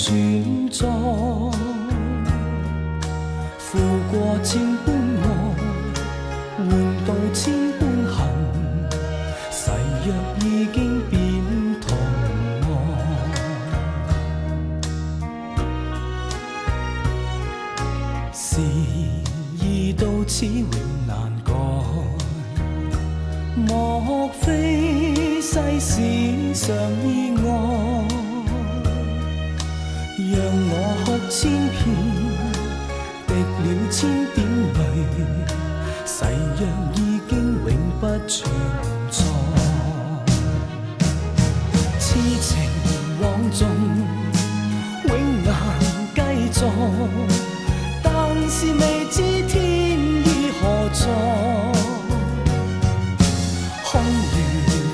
存在，負過千般愛，換到千般恨，誓約已經變同愛，事已到此永難改，莫非世事常意外，讓我哭千遍，滴了千點淚，誓約已經永不存在。痴情枉縱，永難繼續，但是未知天意何在，空餘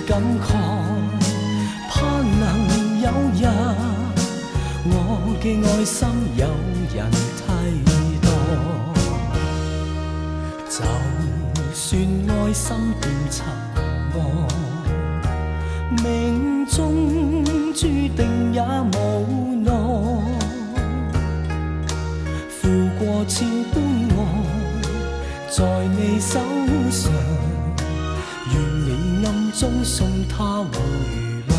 感慨，盼能有日我嘅愛心有人替代，就算愛心變塵埃，命中注定也無奈，負過千般愛，在你手上，願你暗中送他回來。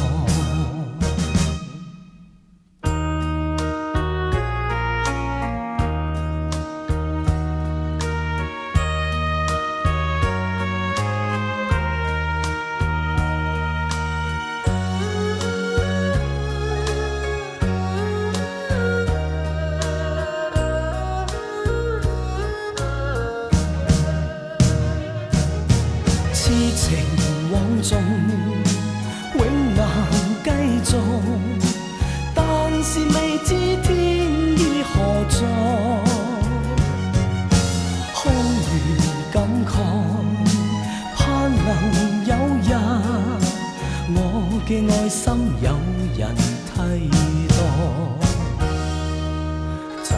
痴情枉縱，永難繼續，但是未知天意何在，空餘感慨，盼能有日我嘅愛心有人替代，就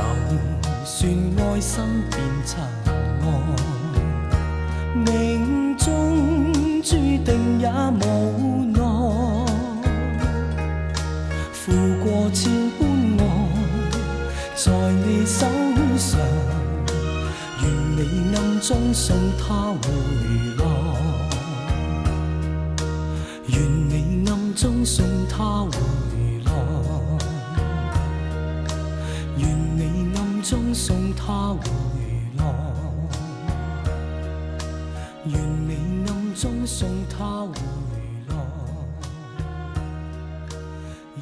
算愛心變塵埃，命中注定也無奈，負過千般愛，在你手上，願你暗中送他回來，願你暗中送他回來，願你暗中送他回來，願你暗中送他回來，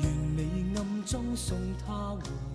願你暗中送他回來。